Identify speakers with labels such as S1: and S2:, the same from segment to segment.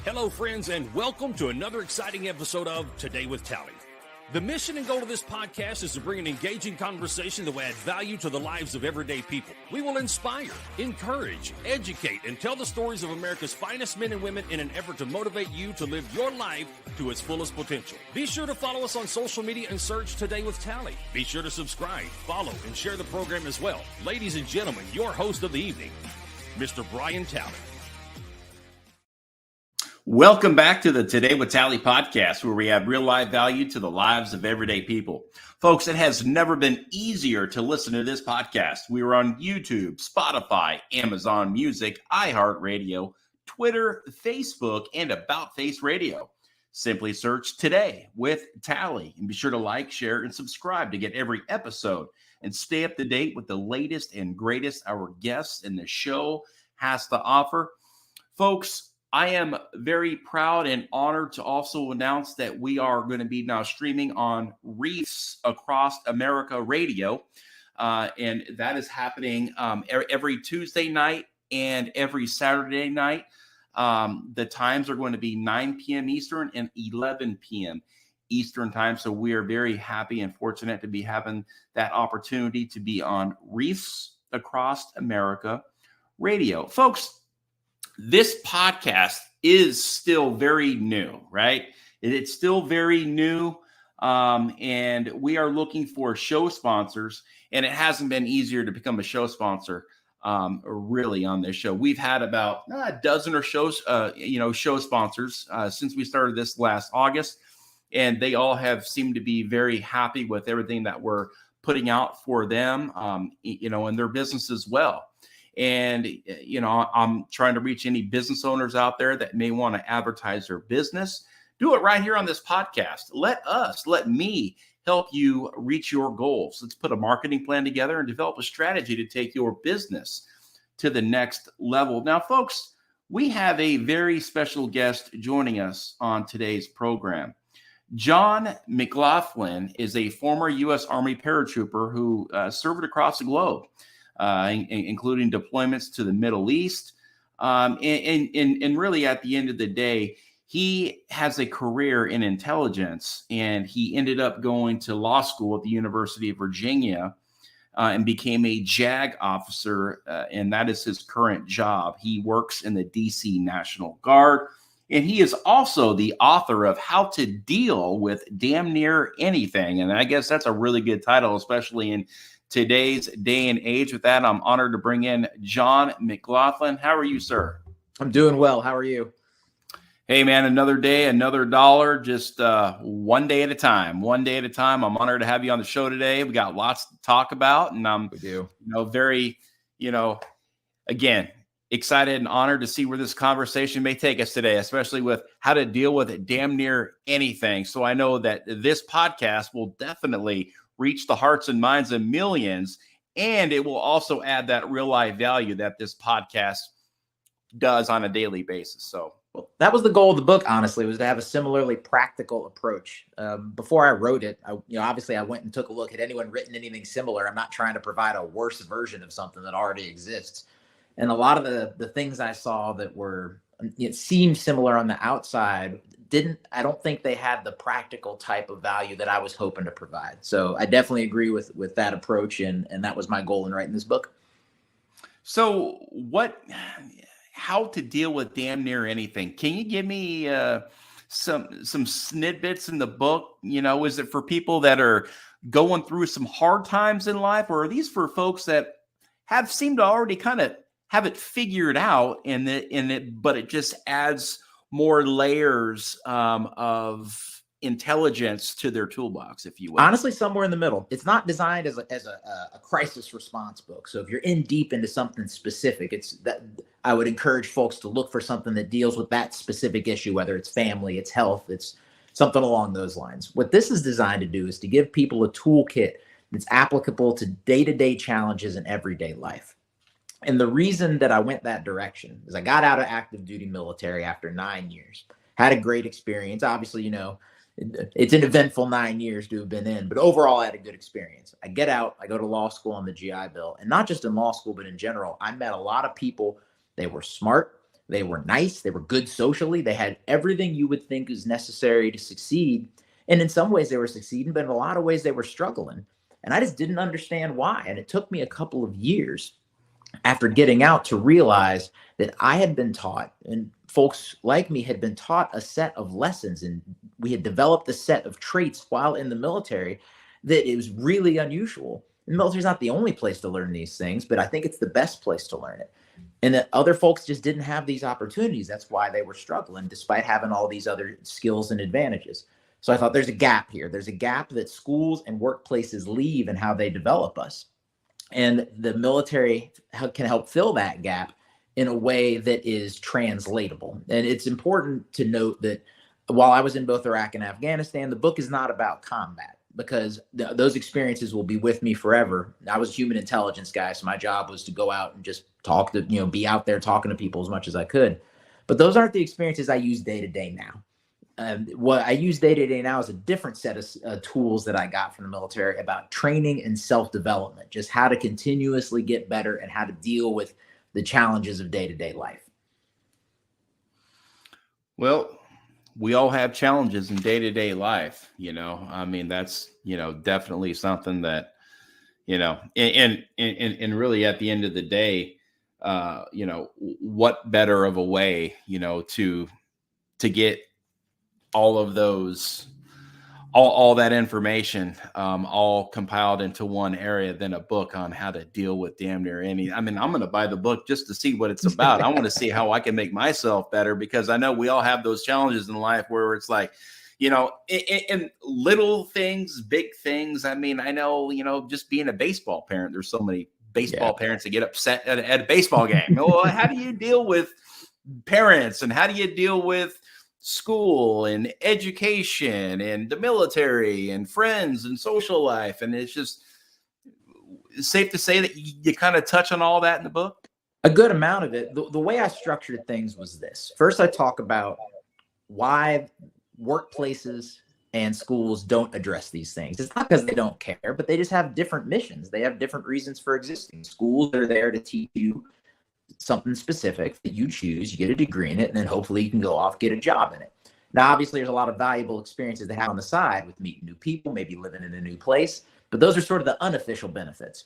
S1: Hello, friends, and welcome to another exciting episode of Today with Tally. The mission and goal of this podcast is to bring an engaging conversation that will add value to the lives of everyday people. We will inspire, encourage, educate, and tell the stories of America's finest men and women in an effort to motivate you to live your life to its fullest potential. Be sure to follow us on social media and search Today with Tally. Be sure to subscribe, follow, and share the program as well. Ladies and gentlemen, your host of the evening, Mr. Brian Tally.
S2: Welcome back to the Today with Tally podcast, where we add real life value to the lives of everyday people. Folks, it has never been easier to listen to this podcast. We are on YouTube, Spotify, Amazon Music, iHeartRadio, Twitter, Facebook, and About Face Radio. Simply search Today with Tally and be sure to like, share, and subscribe to get every episode and stay up to date with the latest and greatest our guests and the show has to offer. Folks, I am very proud and honored to also announce that we are going to be now streaming on Reefs Across America Radio. And that is happening every Tuesday night and every Saturday night. The times are going to be 9 p.m. Eastern and 11 p.m. Eastern time. So we are very happy and fortunate to be having that opportunity to be on Reefs Across America Radio. Folks, this podcast is still very new, right? It's still very new, and we are looking for show sponsors, and it hasn't been easier to become a show sponsor really on this show. We've had about a dozen or shows, show sponsors since we started this last August, and they all have seemed to be very happy with everything that we're putting out for them, and their business as well. And, I'm trying to reach any business owners out there that may want to advertise their business. Do it right here on this podcast. Let me help you reach your goals. Let's put a marketing plan together and develop a strategy to take your business to the next level. Now, folks, we have a very special guest joining us on today's program. John McGlothlin is a former U.S. Army paratrooper who served across the globe. Including deployments to the Middle East. And really at the end of the day, he has a career in intelligence, and he ended up going to law school at the University of Virginia and became a JAG officer, and that is his current job. He works in the D.C. National Guard, and he is also the author of How to Deal with Damn Near Anything. And I guess that's a really good title, especially in today's day and age. With that, I'm honored to bring in John McGlothlin. How are you, sir?
S3: I'm doing well. How are you?
S2: Hey, man, another day, another dollar, just one day at a time. One day at a time. I'm honored to have you on the show today. We got lots to talk about, and I'm very, again, excited and honored to see where this conversation may take us today, especially with how to deal with damn near anything. So I know that this podcast will definitely reach the hearts and minds of millions, and it will also add that real life value that this podcast does on a daily basis. So
S3: that was the goal of the book, honestly, was to have a similarly practical approach. Before I wrote it, obviously I went and took a look. Had anyone written anything similar? I'm not trying to provide a worse version of something that already exists. And a lot of the things I saw that seemed similar on the outside I don't think they had the practical type of value that I was hoping to provide. So I definitely agree with that approach. And that was my goal in writing this book.
S2: So how to deal with damn near anything? Can you give me some snippets in the book? Is it for people that are going through some hard times in life, or are these for folks that have seemed to already kind of have it figured out but it just adds more layers of intelligence to their toolbox, if you will?
S3: Honestly, somewhere in the middle. It's not designed as a crisis response book. So if you're in deep into something specific, I would encourage folks to look for something that deals with that specific issue, whether it's family, it's health, it's something along those lines. What this is designed to do is to give people a toolkit that's applicable to day-to-day challenges in everyday life. And the reason that I went that direction is I got out of active duty military after 9 years, had a great experience. Obviously, it's an eventful 9 years to have been in, but overall I had a good experience. I get out, I go to law school on the GI Bill, and not just in law school, but in general, I met a lot of people. They were smart, They were nice. They were good socially. They had everything you would think is necessary to succeed. And in some ways they were succeeding, but in a lot of ways they were struggling. And I just didn't understand why. And it took me a couple of years after getting out to realize that I had been taught, and folks like me had been taught, a set of lessons, and we had developed a set of traits while in the military that it was really unusual. The military is not the only place to learn these things, but I think it's the best place to learn it. And that other folks just didn't have these opportunities. That's why they were struggling, despite having all these other skills and advantages. So I thought there's a gap here. There's a gap that schools and workplaces leave in how they develop us. And the military can help fill that gap in a way that is translatable. And it's important to note that while I was in both Iraq and Afghanistan, the book is not about combat, because those experiences will be with me forever. I was a human intelligence guy, so my job was to go out and just talk to, be out there talking to people as much as I could. But those aren't the experiences I use day to day now. What I use day to day now is a different set of tools that I got from the military about training and self-development, just how to continuously get better and how to deal with the challenges of day to day life.
S2: Well, we all have challenges in day to day life. I mean, that's, definitely something that, and really at the end of the day, what better of a way, to get all of those, all that information, all compiled into one area than a book on how to deal with damn near any. I mean, I'm going to buy the book just to see what it's about. I want to see how I can make myself better, because I know we all have those challenges in life where it's like, in little things, big things. I mean, I know, just being a baseball parent, there's so many baseball parents that get upset at a baseball game. Well, how do you deal with parents, and how do you deal with school and education and the military and friends and social life? And it's just safe to say that you kind of touch on all that in the book.
S3: A good amount of it. The way I structured things was this. First, I talk about why workplaces and schools don't address these things. It's not because they don't care, but they just have different missions. They have different reasons for existing. Schools are there to teach you something specific that you choose, you get a degree in it, and then hopefully you can go off, get a job in it. Now, obviously, there's a lot of valuable experiences they have on the side with meeting new people, maybe living in a new place, but those are sort of the unofficial benefits.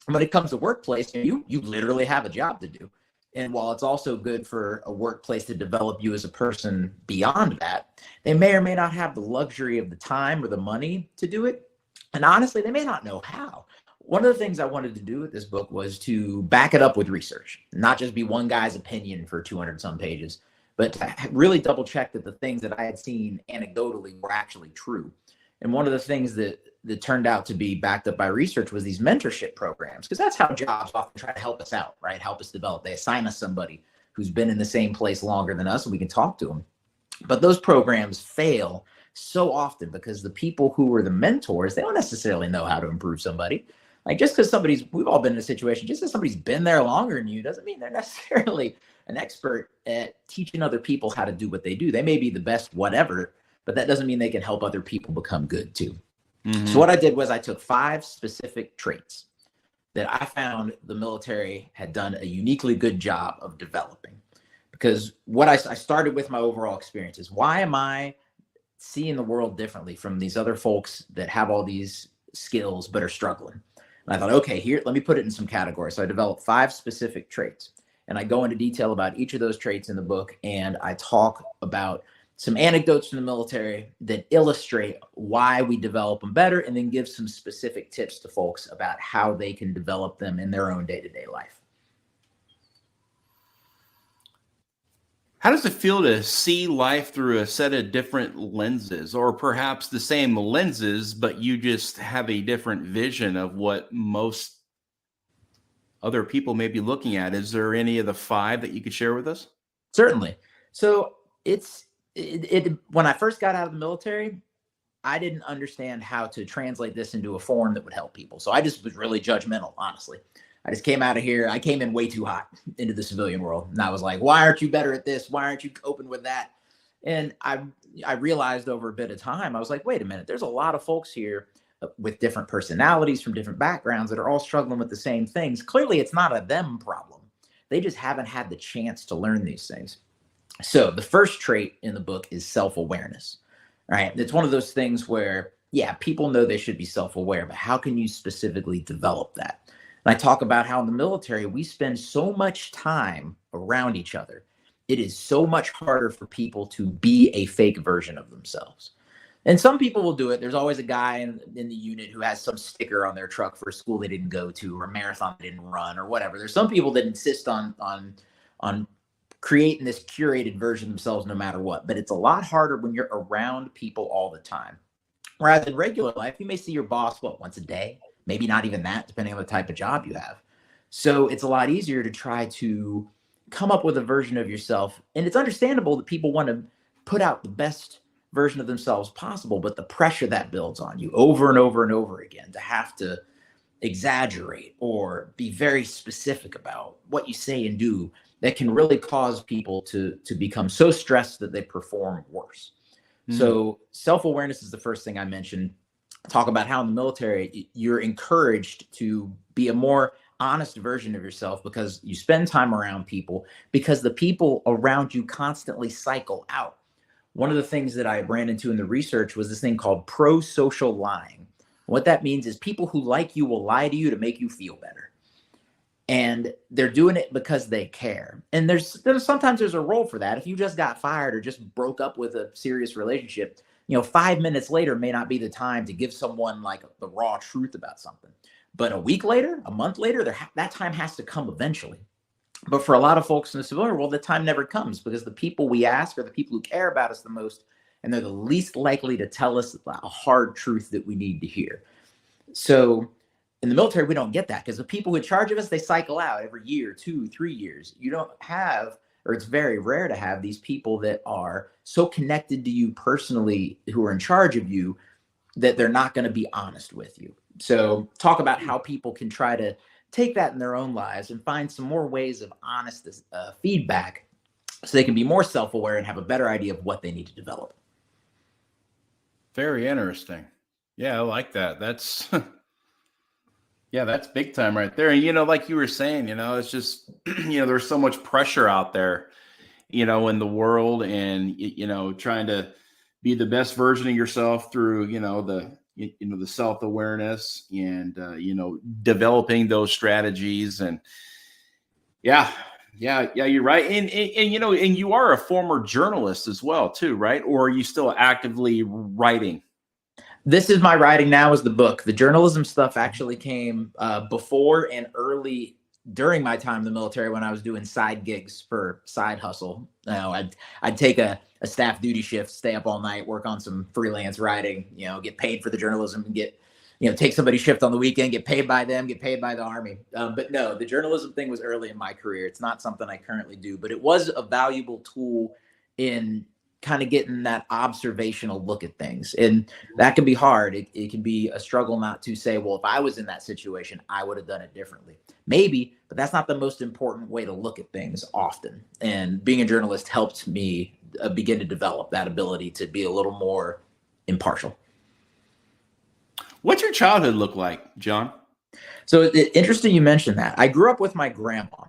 S3: And when it comes to workplace, you literally have a job to do. And while it's also good for a workplace to develop you as a person beyond that, they may or may not have the luxury of the time or the money to do it. And honestly, they may not know how. One of the things I wanted to do with this book was to back it up with research, not just be one guy's opinion for 200 some pages, but to really double check that the things that I had seen anecdotally were actually true. And one of the things that turned out to be backed up by research was these mentorship programs, because that's how jobs often try to help us out, right? Help us develop. They assign us somebody who's been in the same place longer than us, and we can talk to them. But those programs fail so often because the people who are the mentors, they don't necessarily know how to improve somebody. Like, just because we've all been in a situation, just because somebody's been there longer than you doesn't mean they're necessarily an expert at teaching other people how to do what they do. They may be the best whatever, but that doesn't mean they can help other people become good too. Mm-hmm. So what I did was I took 5 specific traits that I found the military had done a uniquely good job of developing. Because what I started with my overall experiences. Why am I seeing the world differently from these other folks that have all these skills but are struggling? And I thought, okay, here, let me put it in some categories. So I developed 5 specific traits, and I go into detail about each of those traits in the book. And I talk about some anecdotes from the military that illustrate why we develop them better, and then give some specific tips to folks about how they can develop them in their own day-to-day life.
S2: How does it feel to see life through a set of different lenses, or perhaps the same lenses, but you just have a different vision of what most other people may be looking at? Is there any of the 5 that you could share with us?
S3: Certainly. So when I first got out of the military, I didn't understand how to translate this into a form that would help people. So I just was really judgmental, honestly. I just came out of here. I came in way too hot into the civilian world. And I was like, why aren't you better at this? Why aren't you open with that? And I realized over a bit of time, I was like, wait a minute, there's a lot of folks here with different personalities from different backgrounds that are all struggling with the same things. Clearly, it's not a them problem. They just haven't had the chance to learn these things. So the first trait in the book is self-awareness, right? It's one of those things where, yeah, people know they should be self-aware, but how can you specifically develop that? And I talk about how in the military, we spend so much time around each other. It is so much harder for people to be a fake version of themselves. And some people will do it. There's always a guy in the unit who has some sticker on their truck for a school they didn't go to or a marathon they didn't run or whatever. There's some people that insist on creating this curated version of themselves no matter what. But it's a lot harder when you're around people all the time. Whereas in regular life, you may see your boss, once a day, maybe not even that, depending on the type of job you have. So it's a lot easier to try to come up with a version of yourself. And it's understandable that people want to put out the best version of themselves possible, but the pressure that builds on you over and over and over again to have to exaggerate or be very specific about what you say and do, that can really cause people to become so stressed that they perform worse. So self-awareness is the first thing I mentioned. Talk about how in the military, you're encouraged to be a more honest version of yourself because you spend time around people, because the people around you constantly cycle out. One of the things that I ran into in the research was this thing called pro-social lying. What that means is people who like you will lie to you to make you feel better. And they're doing it because they care. And there's sometimes a role for that. If you just got fired or just broke up with a serious relationship, 5 minutes later may not be the time to give someone like the raw truth about something. But a week later, a month later, that time has to come eventually. But for a lot of folks in the civilian world, the time never comes because the people we ask are the people who care about us the most, and they're the least likely to tell us a hard truth that we need to hear. So in the military, we don't get that because the people in charge of us, they cycle out every year, 2, 3 years. You don't have, or it's very rare to have these people that are so connected to you personally, who are in charge of you, that they're not going to be honest with you. So talk about how people can try to take that in their own lives and find some more ways of honest feedback so they can be more self-aware and have a better idea of what they need to develop.
S2: Very interesting. Yeah, I like that. That's yeah, that's big time right there. And like you were saying, it's just there's so much pressure out there, in the world, and trying to be the best version of yourself through the self-awareness and developing those strategies. And yeah, you're right. And you are a former journalist as well too, right? Or are you still actively writing?
S3: This is my writing now, is the book. The journalism stuff actually came before and early during my time in the military when I was doing side gigs for side hustle. I'd take a staff duty shift, stay up all night, work on some freelance writing, get paid for the journalism, and get, take somebody's shift on the weekend, get paid by them, get paid by the Army. But no, the journalism thing was early in my career. It's not something I currently do, but it was a valuable tool in kind of getting that observational look at things. And that can be hard. It can be a struggle not to say, well, if I was in that situation, I would have done it differently. Maybe, but that's not the most important way to look at things often. And being a journalist helped me begin to develop that ability to be a little more impartial.
S2: What's your childhood look like, John?
S3: So interesting you mentioned that. I grew up with my grandma.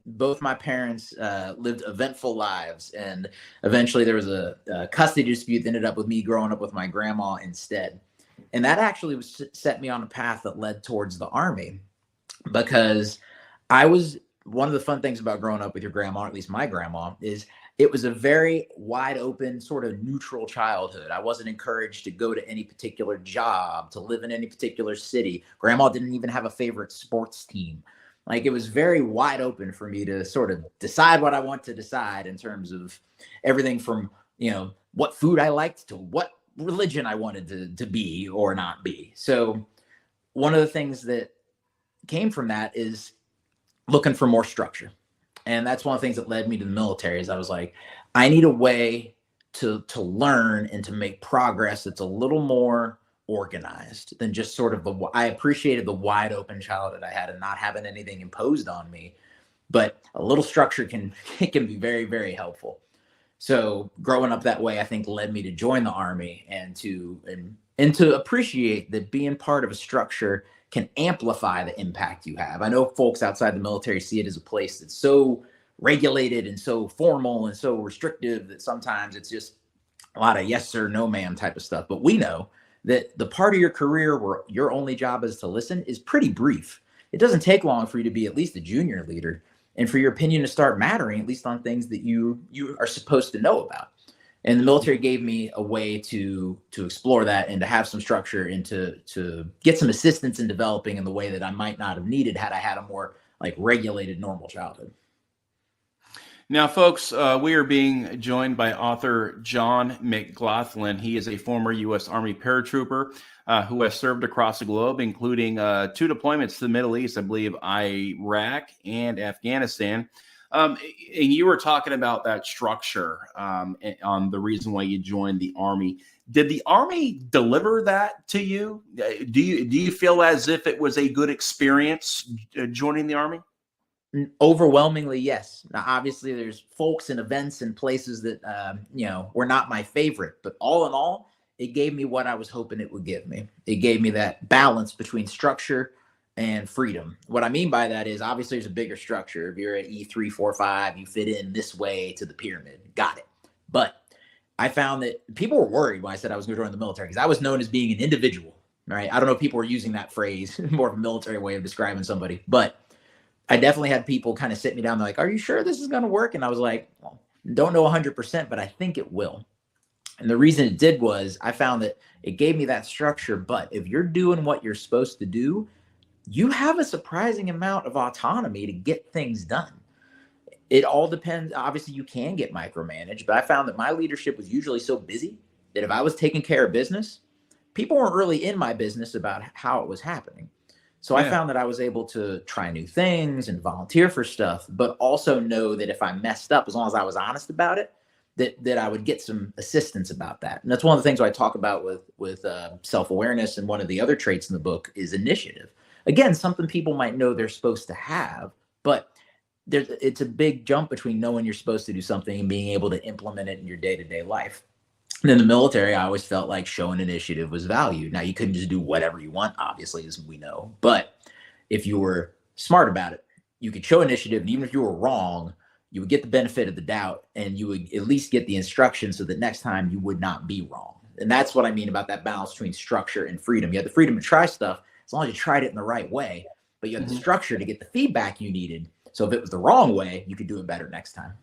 S3: Both my parents lived eventful lives, and eventually there was a custody dispute that ended up with me growing up with my grandma instead. And that actually set me on a path that led towards the Army, because one of the fun things about growing up with your grandma, or at least my grandma, is it was a very wide open, sort of neutral childhood. I wasn't encouraged to go to any particular job, to live in any particular city. Grandma didn't even have a favorite sports team. Like, it was very wide open for me to sort of decide what I want to decide in terms of everything from, what food I liked to what religion I wanted to be or not be. So one of the things that came from that is looking for more structure. And that's one of the things that led me to the military. Is I was like, I need a way to learn and to make progress that's a little more organized than just sort of I appreciated the wide open childhood I had and not having anything imposed on me, but a little structure can be very, very helpful. So growing up that way, I think, led me to join the Army and to appreciate that being part of a structure can amplify the impact you have. I know folks outside the military see it as a place that's so regulated and so formal and so restrictive that sometimes it's just a lot of yes sir, no ma'am type of stuff. But we know that the part of your career where your only job is to listen is pretty brief. It doesn't take long for you to be at least a junior leader and for your opinion to start mattering, at least on things that you are supposed to know about. And the military gave me a way to explore that and to have some structure and to get some assistance in developing in the way that I might not have needed had I had a more like regulated normal childhood.
S2: Now, folks, we are being joined by author John McGlothlin. He is a former U.S. Army paratrooper who has served across the globe, including 2 deployments to the Middle East, I believe Iraq and Afghanistan. And you were talking about that structure on the reason why you joined the Army. Did the Army deliver that to you? Do you feel as if it was a good experience joining the Army?
S3: Overwhelmingly, yes. Now, obviously, there's folks and events and places that were not my favorite, but all in all, it gave me what I was hoping it would give me. It gave me that balance between structure and freedom. What I mean by that is obviously there's a bigger structure. If you're at E3, 4, 5, you fit in this way to the pyramid. Got it. But I found that people were worried when I said I was going to join the military because I was known as being an individual, right? I don't know if people were using that phrase, more of a military way of describing somebody, but I definitely had people kind of sit me down. They're like, are you sure this is going to work? And I was like, well, don't know 100%, but I think it will. And the reason it did was I found that it gave me that structure. But if you're doing what you're supposed to do, you have a surprising amount of autonomy to get things done. It all depends. Obviously, you can get micromanaged, but I found that my leadership was usually so busy that if I was taking care of business, people weren't really in my business about how it was happening. So I found that I was able to try new things and volunteer for stuff, but also know that if I messed up, as long as I was honest about it, that I would get some assistance about that. And that's one of the things I talk about with self-awareness. And one of the other traits in the book is initiative. Again, something people might know they're supposed to have, but it's a big jump between knowing you're supposed to do something and being able to implement it in your day-to-day life. And in the military, I always felt like showing initiative was valued. Now, you couldn't just do whatever you want, obviously, as we know. But if you were smart about it, you could show initiative. And even if you were wrong, you would get the benefit of the doubt and you would at least get the instruction so that next time you would not be wrong. And that's what I mean about that balance between structure and freedom. You had the freedom to try stuff as long as you tried it in the right way, but you had the structure to get the feedback you needed. So if it was the wrong way, you could do it better next time.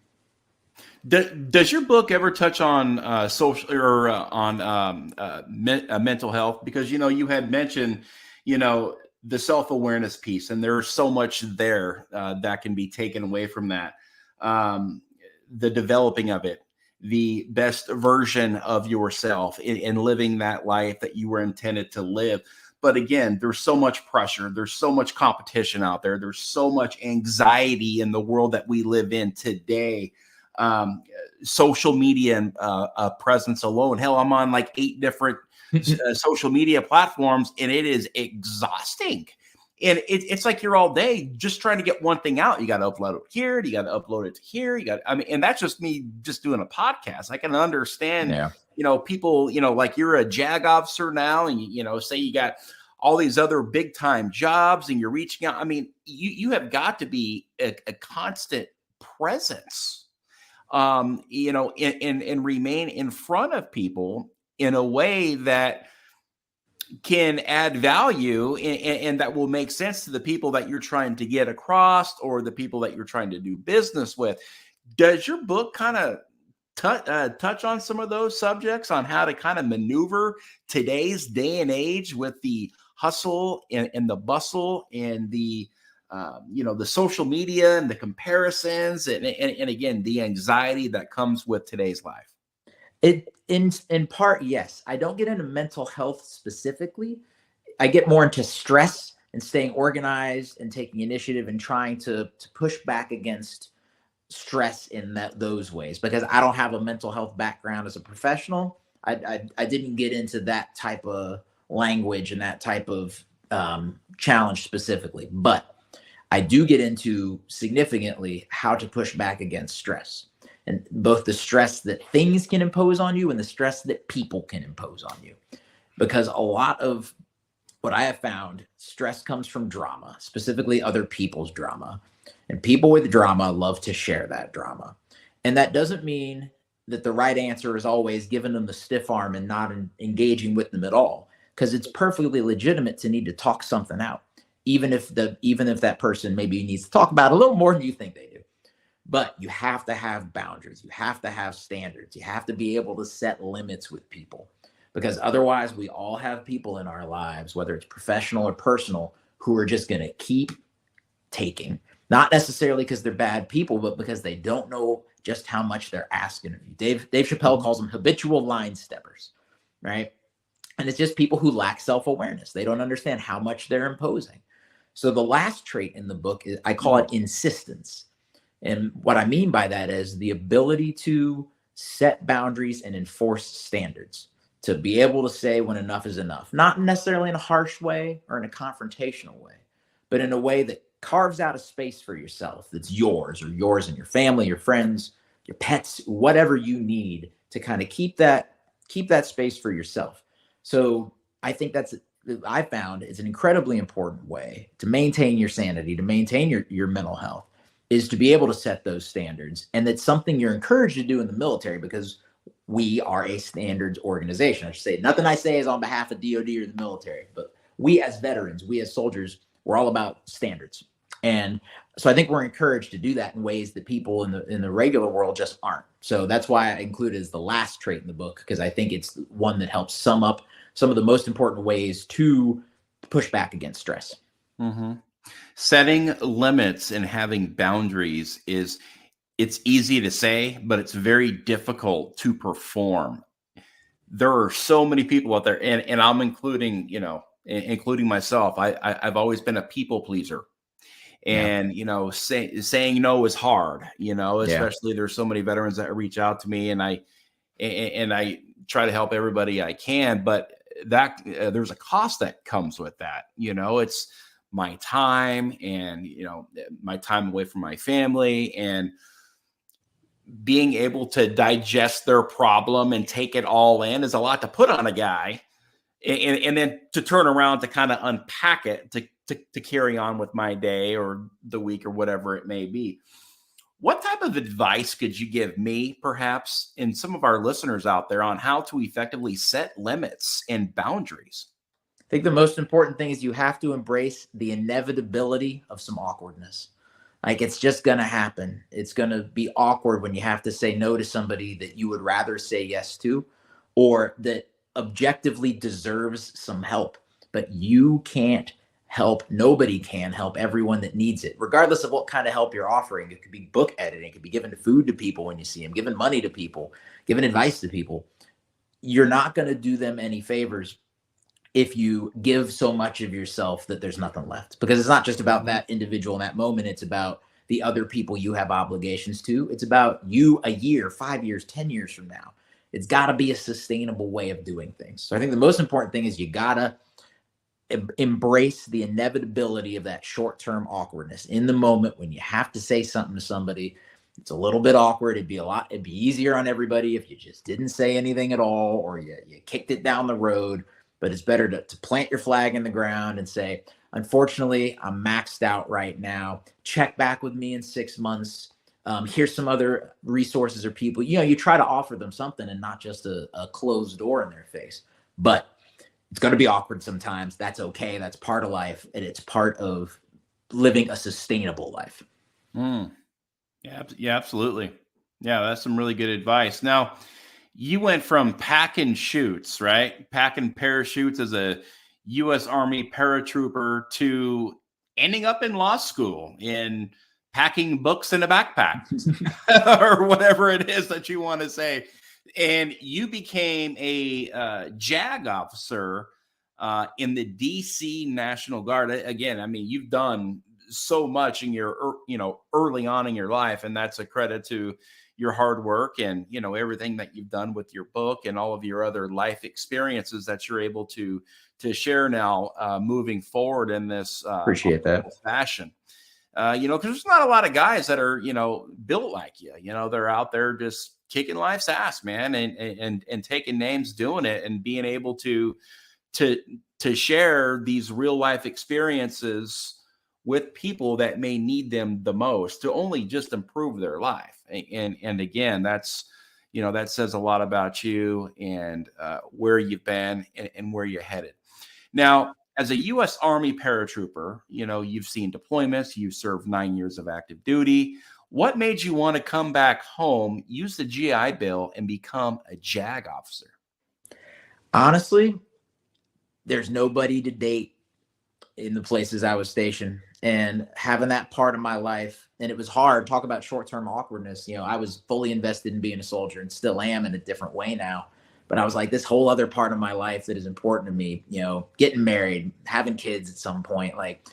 S2: Does your book ever touch on social or on mental health? Because, you had mentioned, the self-awareness piece, and there's so much there that can be taken away from that. The developing of it, the best version of yourself in living that life that you were intended to live. But again, there's so much pressure. There's so much competition out there. There's so much anxiety in the world that we live in today. Social media presence alone. Hell, I'm on like 8 different social media platforms, and it is exhausting. And it's like you're all day just trying to get one thing out. You got to upload it here. You got to upload it to here. And that's just me just doing a podcast. I can understand, people, like you're a JAG officer now, and say you got all these other big time jobs and you're reaching out. I mean, you have got to be a constant presence, and remain in front of people in a way that can add value and that will make sense to the people that you're trying to get across or the people that you're trying to do business with. Does your book kind of touch on some of those subjects on how to kind of maneuver today's day and age with the hustle and the bustle and the the social media and the comparisons and again the anxiety that comes with today's life?
S3: In part, yes. I don't get into mental health specifically. I get more into stress and staying organized and taking initiative and trying to push back against stress in those ways, because I don't have a mental health background as a professional. I didn't get into that type of language and that type of challenge specifically, but I do get into significantly how to push back against stress, and both the stress that things can impose on you and the stress that people can impose on you. Because a lot of what I have found, stress comes from drama, specifically other people's drama. And people with drama love to share that drama. And that doesn't mean that the right answer is always giving them the stiff arm and not engaging with them at all, because it's perfectly legitimate to need to talk something out, even if that person maybe needs to talk about it a little more than you think they do. But you have to have boundaries. You have to have standards. You have to be able to set limits with people, because otherwise we all have people in our lives, whether it's professional or personal, who are just going to keep taking, not necessarily because they're bad people, but because they don't know just how much they're asking of you. Dave Chappelle calls them habitual line steppers, right? And it's just people who lack self-awareness. They don't understand how much they're imposing. So the last trait in the book is, I call it insistence. And what I mean by that is the ability to set boundaries and enforce standards, to be able to say when enough is enough, not necessarily in a harsh way or in a confrontational way, but in a way that carves out a space for yourself that's yours, or yours and your family, your friends, your pets, whatever you need to kind of keep that space for yourself. So I think I found it's an incredibly important way to maintain your sanity, to maintain your mental health, is to be able to set those standards. And that's something you're encouraged to do in the military, because we are a standards organization. I should say, nothing I say is on behalf of DOD or the military, but we as veterans, we as soldiers, we're all about standards. And so I think we're encouraged to do that in ways that people in the regular world just aren't. So that's why I include it as the last trait in the book, because I think it's one that helps sum up some of the most important ways to push back against stress.
S2: Mm-hmm. Setting limits and having boundaries it's easy to say, but it's very difficult to perform. There are so many people out there, and I'm including myself. I've always been a people pleaser. And, saying no is hard, especially there's so many veterans that reach out to me, and I try to help everybody I can, but that there's a cost that comes with that. It's my time and, my time away from my family, and being able to digest their problem and take it all in is a lot to put on a guy. And then to turn around to kind of unpack it, to carry on with my day or the week or whatever it may be. What type of advice could you give me, perhaps, and some of our listeners out there, on how to effectively set limits and boundaries?
S3: I think the most important thing is you have to embrace the inevitability of some awkwardness. Like, it's just going to happen. It's going to be awkward when you have to say no to somebody that you would rather say yes to, or that objectively deserves some help, but you can't help. Nobody can help everyone that needs it, regardless of what kind of help you're offering. It could be book editing, it could be giving food to people when you see them, giving money to people, giving advice to people. You're not going to do them any favors if you give so much of yourself that there's nothing left, because it's not just about that individual in that moment. It's about the other people you have obligations to. It's about you a year, 5 years, 10 years from now. It's got to be a sustainable way of doing things. So I think the most important thing is you got to embrace the inevitability of that short-term awkwardness in the moment when you have to say something to somebody. It's a little bit awkward. It'd be easier on everybody if you just didn't say anything at all, or you kicked it down the road. But it's better to plant your flag in the ground and say, unfortunately, I'm maxed out right now. Check back with me in 6 months. Here's some other resources or people. You try to offer them something and not just a closed door in their face. But it's going to be awkward sometimes. That's okay. That's part of life. And it's part of living a sustainable life.
S2: Yeah, absolutely. Yeah, that's some really good advice. Now, you went from packing chutes, right? Packing parachutes as a U.S. Army paratrooper to ending up in law school in packing books in a backpack or whatever it is that you want to say. And you became a JAG officer in the D.C. National Guard. Again, I mean, you've done so much in your, early on in your life, and that's a credit to your hard work and, everything that you've done with your book and all of your other life experiences that you're able to share now, moving forward in this
S3: appreciate that
S2: fashion. Because there's not a lot of guys that are, built like you. They're out there just kicking life's ass, man, and taking names doing it and being able to to share these real life experiences with people that may need them the most to only just improve their life. And again, that's, that says a lot about you and where you've been and where you're headed. Now, as a U.S. Army paratrooper, you've seen deployments, you've served 9 years of active duty. What made you want to come back home, use the GI Bill, and become a JAG officer?
S3: Honestly, there's nobody to date in the places I was stationed, and having that part of my life, and it was hard. Talk about short-term awkwardness. I was fully invested in being a soldier and still am in a different way now. But I was like, this whole other part of my life that is important to me, getting married, having kids at some point, like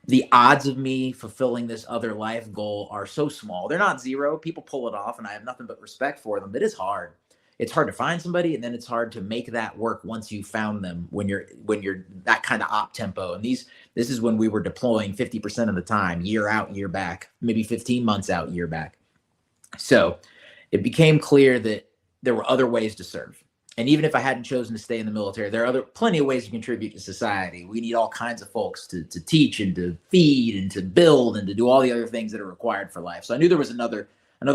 S3: the odds of me fulfilling this other life goal are so small. They're not zero. People pull it off and I have nothing but respect for them, but it's hard. It's hard to find somebody, and then it's hard to make that work once you found them when you're that kind of op tempo. And this is when we were deploying 50% of the time, year out, year back, maybe 15 months out, year back. So it became clear that there were other ways to serve. And even if I hadn't chosen to stay in the military, there are plenty of ways to contribute to society. We need all kinds of folks to teach and to feed and to build and to do all the other things that are required for life. So I knew there was another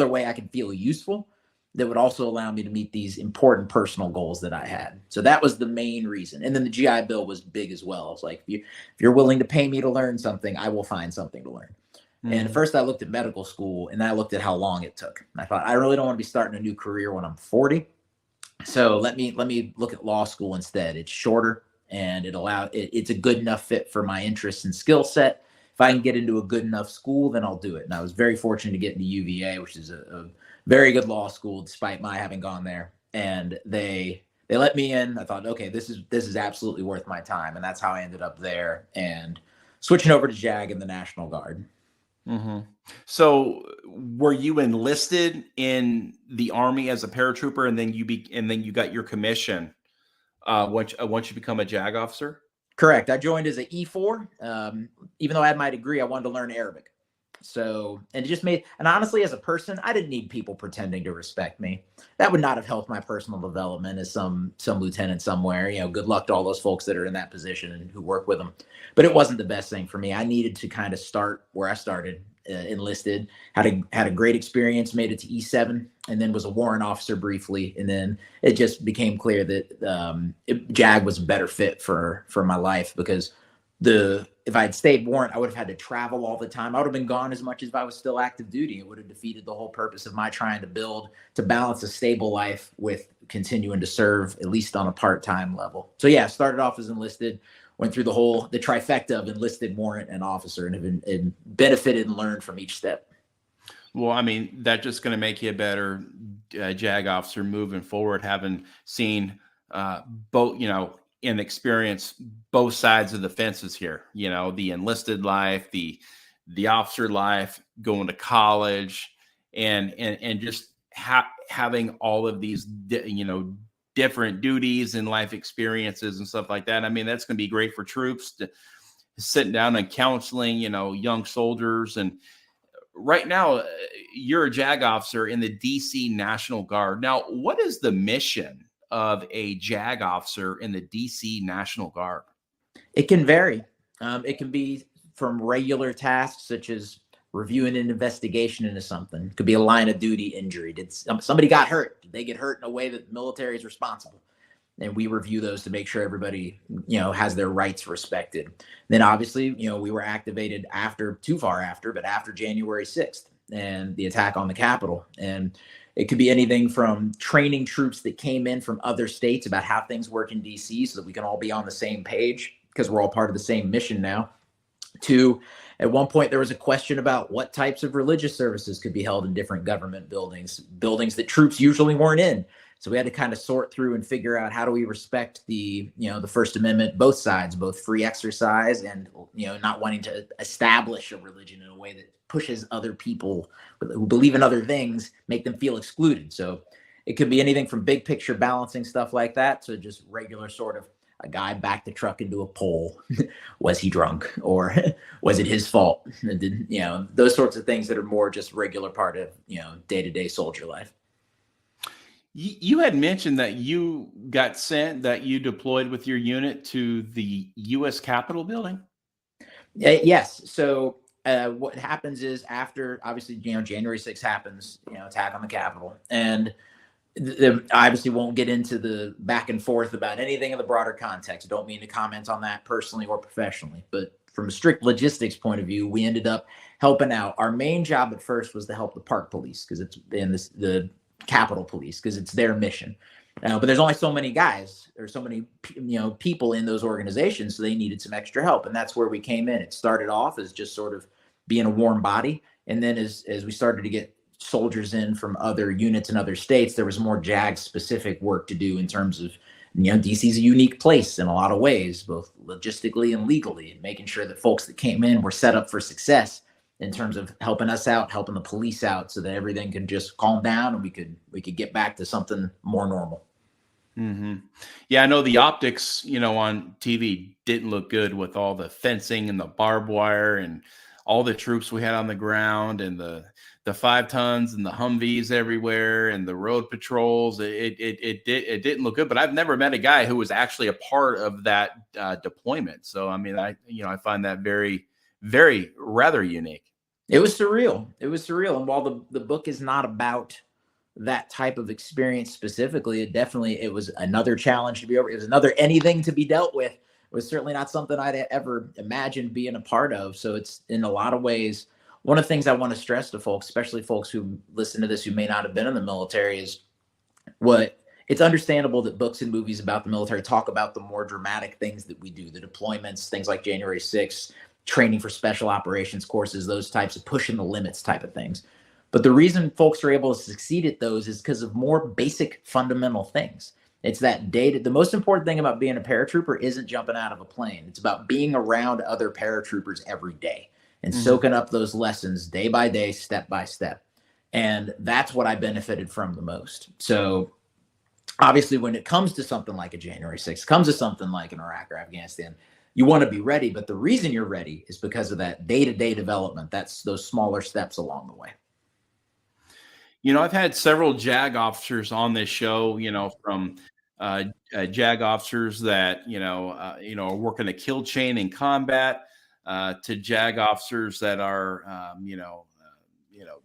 S3: way I could feel useful that would also allow me to meet these important personal goals that I had. So that was the main reason. And then the GI Bill was big as well. It's like, if you're willing to pay me to learn something, I will find something to learn. Mm-hmm. And first I looked at medical school, and I looked at how long it took. And I thought, I really don't want to be starting a new career when I'm 40. So let me look at law school instead. It's shorter, and it's a good enough fit for my interests and skill set. If I can get into a good enough school, then I'll do it. And I was very fortunate to get into UVA, which is a very good law school, despite my having gone there. And they let me in. I thought, okay, this is absolutely worth my time. And that's how I ended up there and switching over to JAG in the National Guard.
S2: Mm-hmm. So were you enlisted in the Army as a paratrooper, and then you got your commission once you become a JAG officer?
S3: Correct. I joined as an E4. Even though I had my degree, I wanted to learn Arabic. So, and it just made, and honestly, as a person, I didn't need people pretending to respect me. That would not have helped my personal development as some lieutenant somewhere. Good luck to all those folks that are in that position and who work with them. But it wasn't the best thing for me. I needed to kind of start where I started, enlisted, had a great experience, made it to E7, and then was a warrant officer briefly. And then it just became clear that JAG was a better fit for my life, because if I had stayed warrant, I would have had to travel all the time. I would have been gone as much as if I was still active duty. It would have defeated the whole purpose of my trying to balance a stable life with continuing to serve, at least on a part-time level. So yeah, started off as enlisted, went through the trifecta of enlisted, warrant, and officer, and have benefited and learned from each step.
S2: Well, I mean, that's just going to make you a better JAG officer moving forward, having seen both, and experience both sides of the fences here. The enlisted life, the officer life, going to college, and just having all of these different duties and life experiences and stuff like that. I mean, that's going to be great for troops to sitting down and counseling young soldiers. And right now, you're a JAG officer in the DC National Guard. Now, what is the mission of a JAG officer in the DC National Guard?
S3: It can vary. It can be from regular tasks such as reviewing an investigation into something. It could be a line of duty injury. Did somebody got hurt? Did they get hurt in a way that the military is responsible? And we review those to make sure everybody, has their rights respected. Then obviously, we were activated after January 6th and the attack on the Capitol. And it could be anything from training troops that came in from other states about how things work in DC so that we can all be on the same page, because we're all part of the same mission now, to, at one point, there was a question about what types of religious services could be held in different government buildings that troops usually weren't in. So we had to kind of sort through and figure out, how do we respect the First Amendment, both sides, both free exercise and, not wanting to establish a religion in a way that pushes other people who believe in other things, make them feel excluded. So it could be anything from big picture balancing stuff like that to just regular sort of, a guy backed the truck into a pole. Was he drunk, or was it his fault? And those sorts of things that are more just regular part of, day-to-day soldier life.
S2: You had mentioned that you got sent, that you deployed with your unit to the U.S. Capitol building.
S3: Yes. So what happens is after, obviously, January 6th happens, attack on the Capitol, and I obviously won't get into the back and forth about anything in the broader context. I don't mean to comment on that personally or professionally, but from a strict logistics point of view, we ended up helping out. Our main job at first was to help the park police, because it's in the Capitol Police, because it's their mission. But there's only so many guys or so many people in those organizations, so they needed some extra help, and that's where we came in. It started off as just sort of being a warm body, and then as we started to get soldiers in from other units in other states, there was more JAG specific work to do in terms of, DC's a unique place in a lot of ways, both logistically and legally, and making sure that folks that came in were set up for success in terms of helping us out, helping the police out, so that everything could just calm down and we could get back to something more normal.
S2: Mm-hmm. Yeah, I know the optics, on TV didn't look good with all the fencing and the barbed wire and all the troops we had on the ground, and the 5 tons and the Humvees everywhere and the road patrols. It didn't look good. But I've never met a guy who was actually a part of that deployment. So I mean, I find that very, very rather unique.
S3: It was surreal. And while the book is not about that type of experience specifically, it was another challenge to be over. It was another anything to be dealt with. It was certainly not something I'd ever imagined being a part of. So it's, in a lot of ways, one of the things I want to stress to folks, especially folks who listen to this who may not have been in the military, is it's understandable that books and movies about the military talk about the more dramatic things that we do, the deployments, things like January 6th, training for special operations courses, those types of pushing the limits type of things. But the reason folks are able to succeed at those is because of more basic fundamental things. It's that the most important thing about being a paratrooper isn't jumping out of a plane. It's about being around other paratroopers every day and soaking up those lessons day by day, step by step. And that's what I benefited from the most. So obviously, when it comes to something like a January 6th, comes to something like an Iraq or Afghanistan, you want to be ready. But the reason you're ready is because of that day-to-day development. That's those smaller steps along the way.
S2: I've had several JAG officers on this show, from JAG officers that, are working a kill chain in combat, to JAG officers that are,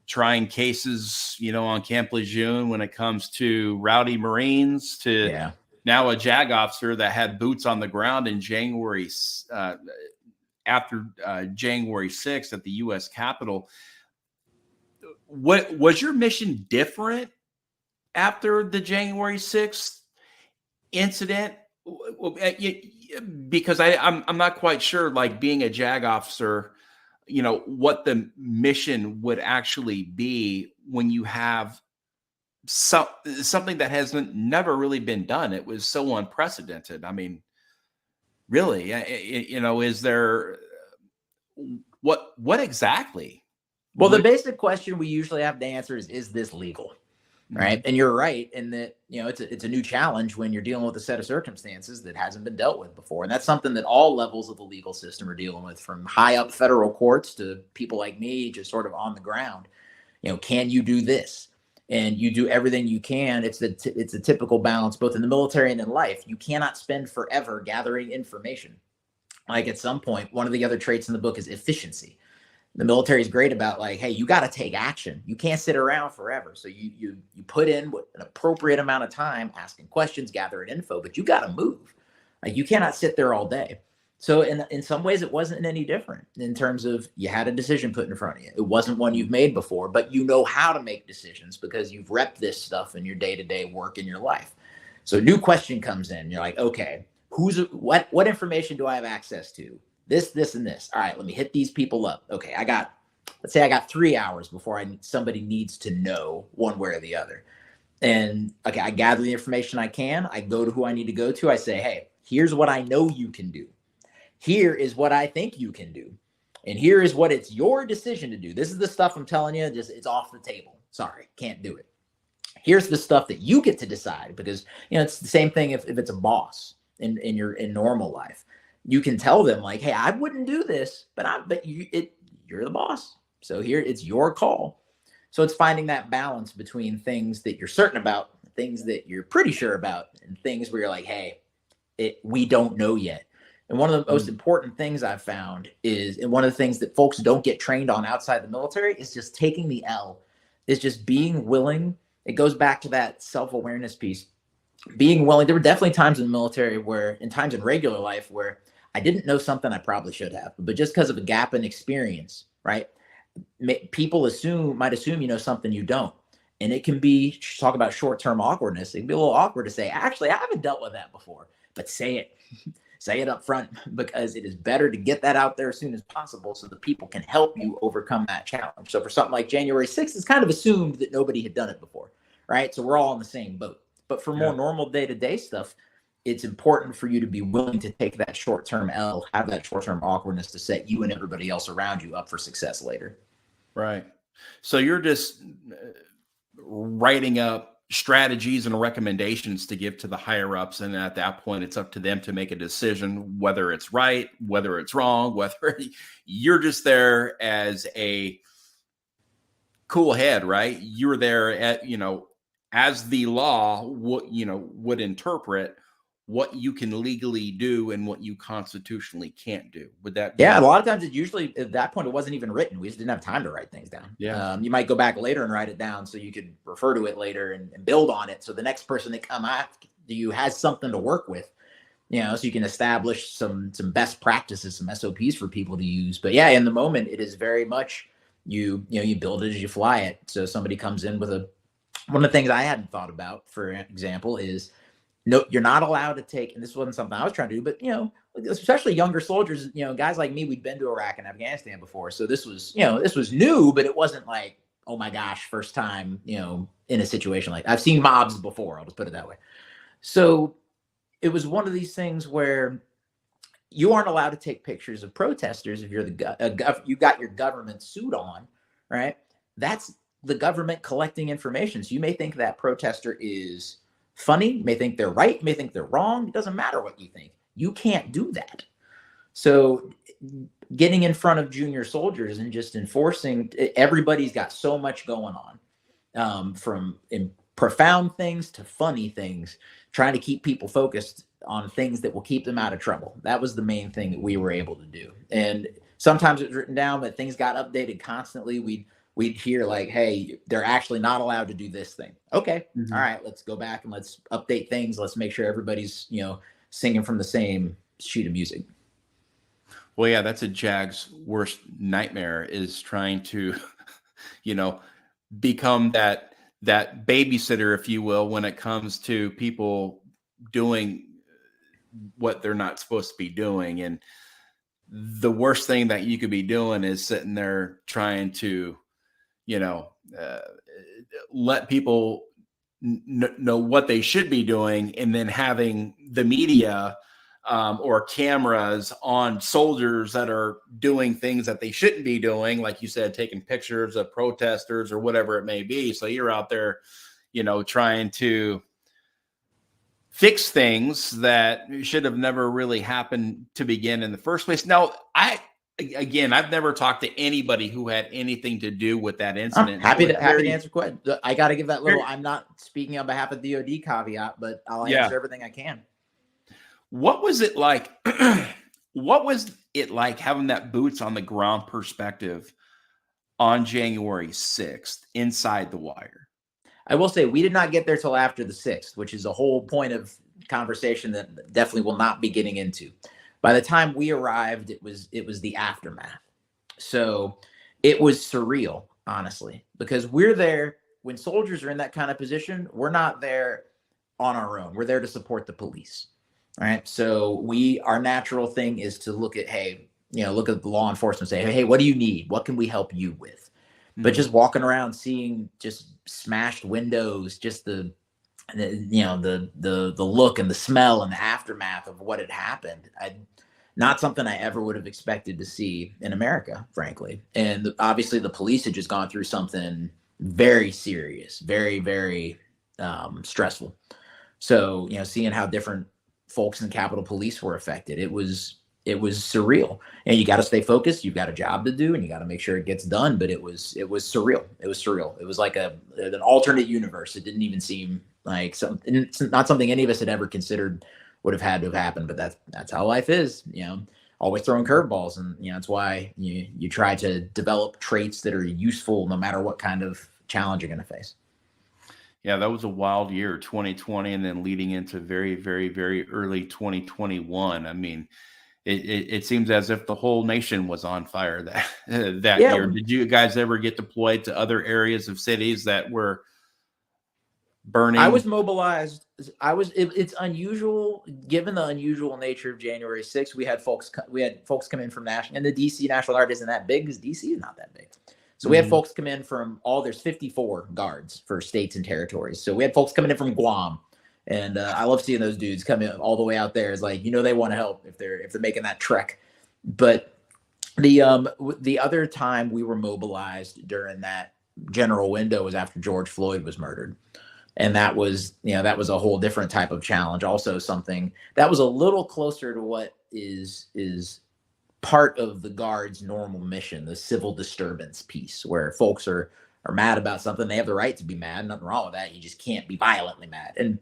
S2: trying cases, on Camp Lejeune when it comes to rowdy Marines, to now a JAG officer that had boots on the ground in January, after January 6th at the U.S. Capitol. What was your mission different after the January 6th incident? Because I'm not quite sure, like, being a JAG officer, what the mission would actually be when you have something that hasn't never really been done. It was so unprecedented. I mean, really, is there what exactly?
S3: Well, the basic question we usually have to answer is this legal? Right. And you're right in that, it's a new challenge when you're dealing with a set of circumstances that hasn't been dealt with before. And that's something that all levels of the legal system are dealing with, from high up federal courts to people like me, just sort of on the ground. Can you do this? And you do everything you can. It's a typical balance, both in the military and in life. You cannot spend forever gathering information. Like, at some point, one of the other traits in the book is efficiency. The military is great about, like, hey, you got to take action. You can't sit around forever. So you put in an appropriate amount of time asking questions, gathering info, but you got to move. Like, you cannot sit there all day. So in some ways, it wasn't any different in terms of, you had a decision put in front of you. It wasn't one you've made before, but you know how to make decisions because you've repped this stuff in your day-to-day work in your life. So a new question comes in. You're like, okay, what information do I have access to? This, and this. All right, let me hit these people up. Okay, let's say I got 3 hours before somebody needs to know one way or the other. And okay, I gather the information I can. I go to who I need to go to. I say, hey, here's what I know you can do. Here is what I think you can do. And here is what it's your decision to do. This is the stuff I'm telling you, it's off the table. Sorry, can't do it. Here's the stuff that you get to decide, because it's the same thing if it's a boss in normal life. You can tell them, like, hey, I wouldn't do this, but you're the boss. So here, it's your call. So it's finding that balance between things that you're certain about, things that you're pretty sure about, and things where you're like, hey, we don't know yet. And one of the most important things I've found is, and one of the things that folks don't get trained on outside the military, is just taking the L, is just being willing. It goes back to that self-awareness piece. Being willing. There were definitely times in the military times in regular life where I didn't know something I probably should have, but just because of a gap in experience, right? People might assume you know something you don't. And it can be, talk about short-term awkwardness. It can be a little awkward to say, actually, I haven't dealt with that before, but say it. Say it up front, because it is better to get that out there as soon as possible so that people can help you overcome that challenge. So for something like January 6th, it's kind of assumed that nobody had done it before, right? So we're all in the same boat. But for more normal day-to-day stuff, it's important for you to be willing to take that short-term L, have that short-term awkwardness to set you and everybody else around you up for success later.
S2: Right. So you're just writing up strategies and recommendations to give to the higher ups. And at that point, it's up to them to make a decision, whether it's right, whether it's wrong, whether you're just there as a cool head, right? You're there at, as the law would interpret what you can legally do and what you constitutionally can't do. Would that be?
S3: Yeah, a lot of times it usually, at that point, it wasn't even written. We just didn't have time to write things down.
S2: Yeah.
S3: You might go back later and write it down so you could refer to it later and build on it. So the next person that come after you has something to work with, so you can establish some best practices, some SOPs for people to use. But yeah, in the moment, it is very much you build it as you fly it. So somebody comes in with one of the things I hadn't thought about, for example, is, no, you're not allowed to take, and this wasn't something I was trying to do, but, especially younger soldiers, guys like me, we'd been to Iraq and Afghanistan before. So this was new, but it wasn't like, oh my gosh, first time, in a situation like, I've seen mobs before. I'll just put it that way. So it was one of these things where you aren't allowed to take pictures of protesters if you're you got your government suit on, right? That's the government collecting information. So you may think that protester is funny, you may think they're right, you may think they're wrong. It doesn't matter what you think. You can't do that. So getting in front of junior soldiers and just enforcing, everybody's got so much going on, from profound things to funny things, trying to keep people focused on things that will keep them out of trouble. That was the main thing that we were able to do. And sometimes it was written down, but things got updated constantly. We'd hear like, hey, they're actually not allowed to do this thing. Okay. Mm-hmm. All right, let's go back and let's update things. Let's make sure everybody's, singing from the same sheet of music.
S2: Well, yeah, that's a JAG's worst nightmare, is trying to, become that babysitter, if you will, when it comes to people doing what they're not supposed to be doing. And the worst thing that you could be doing is sitting there trying to, let people know what they should be doing, and then having the media or cameras on soldiers that are doing things that they shouldn't be doing, like you said, taking pictures of protesters or whatever it may be. So you're out there, trying to fix things that should have never really happened to begin in the first place. Now, I've never talked to anybody who had anything to do with that incident.
S3: Happy to answer questions. I got to give that little, I'm not speaking on behalf of DOD caveat, but I'll answer everything I can.
S2: What was it like? What was it like having that boots on the ground perspective on January 6th inside the wire?
S3: I will say we did not get there till after the 6th, which is a whole point of conversation that definitely will not be getting into. By the time we arrived, it was the aftermath. So it was surreal, honestly, because we're there when soldiers are in that kind of position. We're not there on our own. We're there to support the police, right? So our natural thing is to look at, look at the law enforcement and say, hey, what do you need? What can we help you with? Mm-hmm. But just walking around seeing just smashed windows, just the look and the smell and the aftermath of what had happened. Not something I ever would have expected to see in America, frankly. And obviously the police had just gone through something very serious, very, very stressful. So, seeing how different folks in the Capitol Police were affected, it was surreal. And you got to stay focused. You've got a job to do and you got to make sure it gets done. But it was surreal. It was surreal. It was like an alternate universe. It didn't even seem Like it's not something any of us had ever considered would have had to have happened, but that's how life is, always throwing curveballs. And, that's why you try to develop traits that are useful no matter what kind of challenge you're going to face.
S2: Yeah, that was a wild year, 2020, and then leading into very, very, very early 2021. I mean, it seems as if the whole nation was on fire that year. Did you guys ever get deployed to other areas of cities that were burning?
S3: I was mobilized. It's unusual, given the unusual nature of January 6th. We had folks come in from National, and the DC National Guard isn't that big because DC is not that big. So we had folks come in from there's 54 guards for states and territories. So we had folks coming in from Guam. And I love seeing those dudes come in all the way out there. It's like, they want to help if they're making that trek. But the other time we were mobilized during that general window was after George Floyd was murdered. And that was a whole different type of challenge. Also something that was a little closer to what is part of the Guard's normal mission, the civil disturbance piece, where folks are mad about something. They have the right to be mad. Nothing wrong with that. You just can't be violently mad. And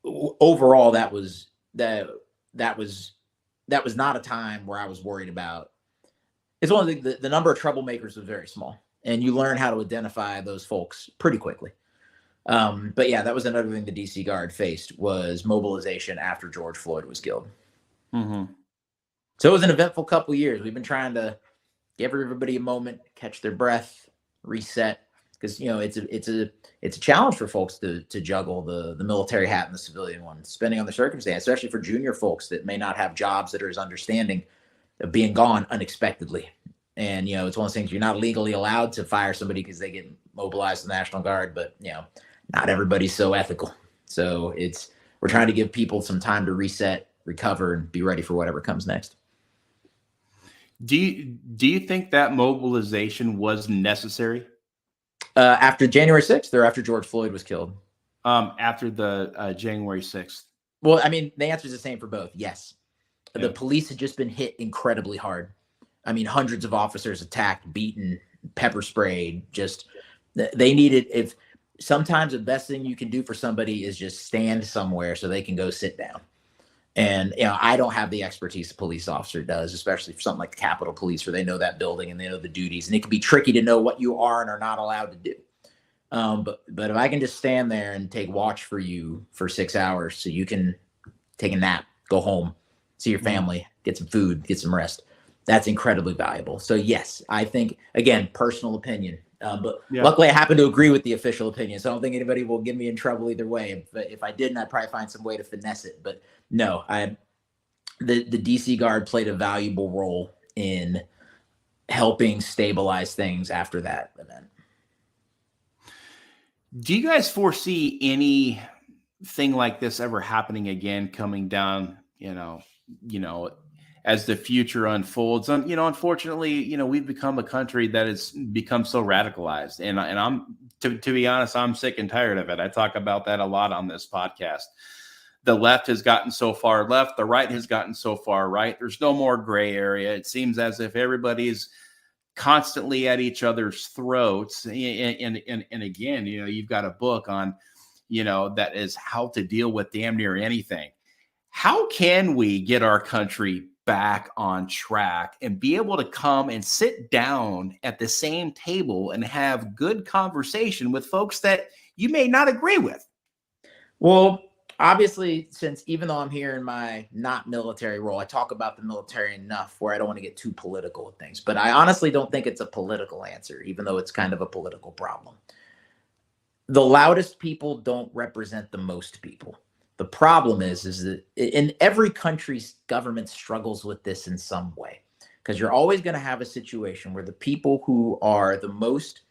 S3: overall, that was not a time where I was worried about. It's one of the number of troublemakers was very small, and you learn how to identify those folks pretty quickly. But yeah, that was another thing the DC Guard faced was mobilization after George Floyd was killed.
S2: Mm-hmm.
S3: So it was an eventful couple of years. We've been trying to give everybody a moment, catch their breath, reset, because it's a challenge for folks to juggle the military hat and the civilian one, depending on the circumstance, especially for junior folks that may not have jobs that are as understanding of being gone unexpectedly. And it's one of those things, you're not legally allowed to fire somebody because they get mobilized to the National Guard, but not everybody's so ethical. So we're trying to give people some time to reset, recover, and be ready for whatever comes next.
S2: Do you think that mobilization was necessary?
S3: After January 6th or after George Floyd was killed?
S2: After the January 6th.
S3: Well, I mean, the answer is the same for both. Yes.
S2: Yeah.
S3: The police had just been hit incredibly hard. I mean, hundreds of officers attacked, beaten, pepper sprayed. They needed, sometimes the best thing you can do for somebody is just stand somewhere so they can go sit down. And, I don't have the expertise a police officer does, especially for something like the Capitol Police, where they know that building and they know the duties, and it can be tricky to know what you are and are not allowed to do. But if I can just stand there and take watch for you for 6 hours so you can take a nap, go home, see your family, get some food, get some rest, that's incredibly valuable. So yes, I think, again, personal opinion, but luckily I happen to agree with the official opinion. So I don't think anybody will get me in trouble either way. But if I didn't, I'd probably find some way to finesse it. But no, the DC Guard played a valuable role in helping stabilize things after that event.
S2: Do you guys foresee anything like this ever happening again, coming down, as the future unfolds? Unfortunately, we've become a country that has become so radicalized, and I'm to be honest, I'm sick and tired of it. I talk about that a lot on this podcast. The left has gotten so far left, the right has gotten so far right. There's no more gray area. It seems as if everybody's constantly at each other's throats. And again, you've got a book on, that is how to deal with damn near anything. How can we get our country back on track and be able to come and sit down at the same table and have good conversation with folks that you may not agree with?
S3: Well, obviously, since even though I'm here in my not military role, I talk about the military enough where I don't want to get too political with things. But I honestly don't think it's a political answer, even though it's kind of a political problem. The loudest people don't represent the most people. The problem is that in every country's government struggles with this in some way, because you're always going to have a situation where the people who are the most,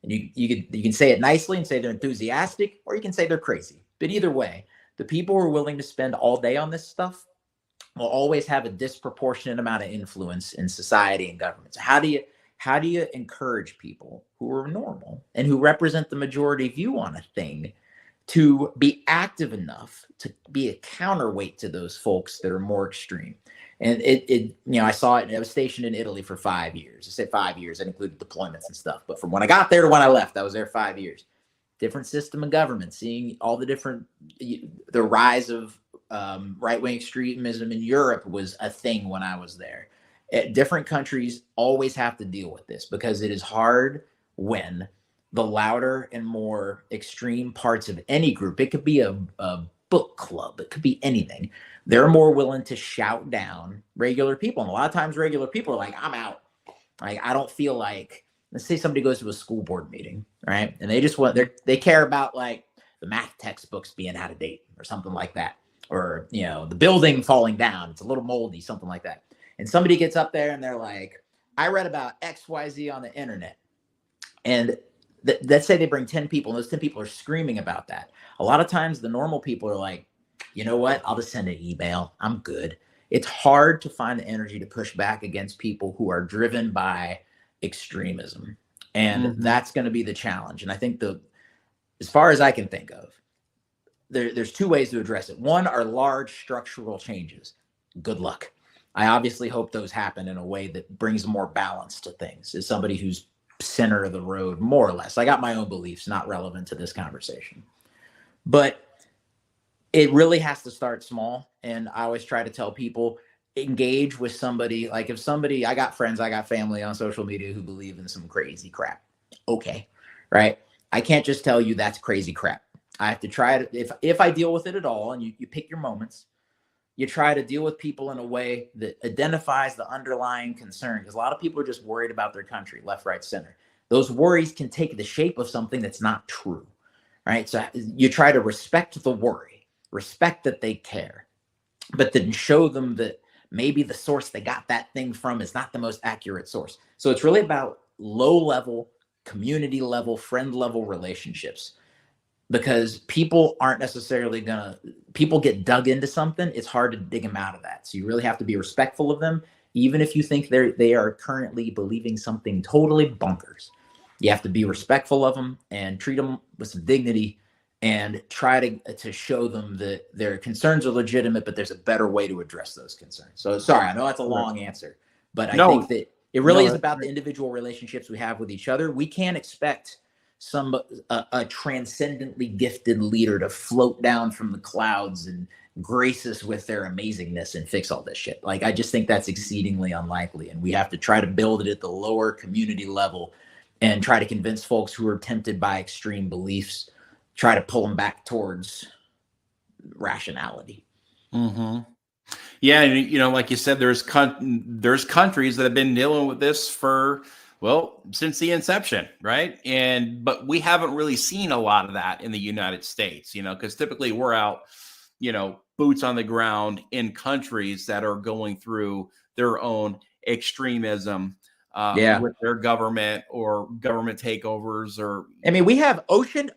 S3: and you can say it nicely and say they're enthusiastic, or you can say they're crazy. But either way, the people who are willing to spend all day on this stuff will always have a disproportionate amount of influence in society and government. So how do you encourage people who are normal and who represent the majority view on a thing to be active enough to be a counterweight to those folks that are more extreme? And I saw it. I was stationed in Italy for 5 years. I said 5 years. That included deployments and stuff. But from when I got there to when I left, I was there 5 years. different system of government, seeing all the different, the rise of right-wing extremism in Europe was a thing when I was there. Different countries always have to deal with this because it is hard when the louder and more extreme parts of any group, it could be a book club, it could be anything, they're more willing to shout down regular people. And a lot of times regular people are like, I'm out. Like, I don't feel like, let's say somebody goes to a school board meeting, right? And they just want, they care about like the math textbooks being out of date or something like that. Or, you know, the building falling down, it's a little moldy, something like that. And somebody gets up there and they're like, I read about XYZ on the internet. And let's say they bring 10 people and those 10 people are screaming about that. A lot of times the normal people are like, you know what? I'll just send an email. I'm good. It's hard to find the energy to push back against people who are driven by extremism. And that's going to be the challenge. And I think as far as I can think of, there's two ways to address it. One are large structural changes. Good luck. I obviously hope those happen in a way that brings more balance to things. As somebody who's center of the road, more or less, I got my own beliefs, not relevant to this conversation. But it really has to start small. And I always try to tell people, engage with somebody. Like if somebody, I got friends, I got family on social media who believe in some crazy crap. Okay. Right. I can't just tell you that's crazy crap. I have to try to, if I deal with it at all, and you pick your moments, you try to deal with people in a way that identifies the underlying concern. Because a lot of people are just worried about their country, left, right, center. Those worries can take the shape of something that's not true. Right. So you try to respect the worry, respect that they care, but then show them that maybe the source they got that thing from is not the most accurate source. So it's really about low level, community level, friend level relationships, because people aren't necessarily people get dug into something. It's hard to dig them out of that. So you really have to be respectful of them. Even if you think they are currently believing something totally bonkers, you have to be respectful of them and treat them with some dignity and try to show them that their concerns are legitimate, but there's a better way to address those concerns. So sorry, I know that's a long answer, but I think that it really is about the individual relationships we have with each other. We can't expect a transcendently gifted leader to float down from the clouds and grace us with their amazingness and fix all this shit. Like, I just think that's exceedingly unlikely. And we have to try to build it at the lower community level and try to convince folks who are tempted by extreme beliefs, try to pull them back towards rationality.
S2: Yeah. And, you know, like you said, there's countries that have been dealing with this for, well, since the inception, right? But we haven't really seen a lot of that in the United States, you know, because typically we're out, you know, boots on the ground in countries that are going through their own extremism with their government or government takeovers. Or
S3: I mean, we have ocean,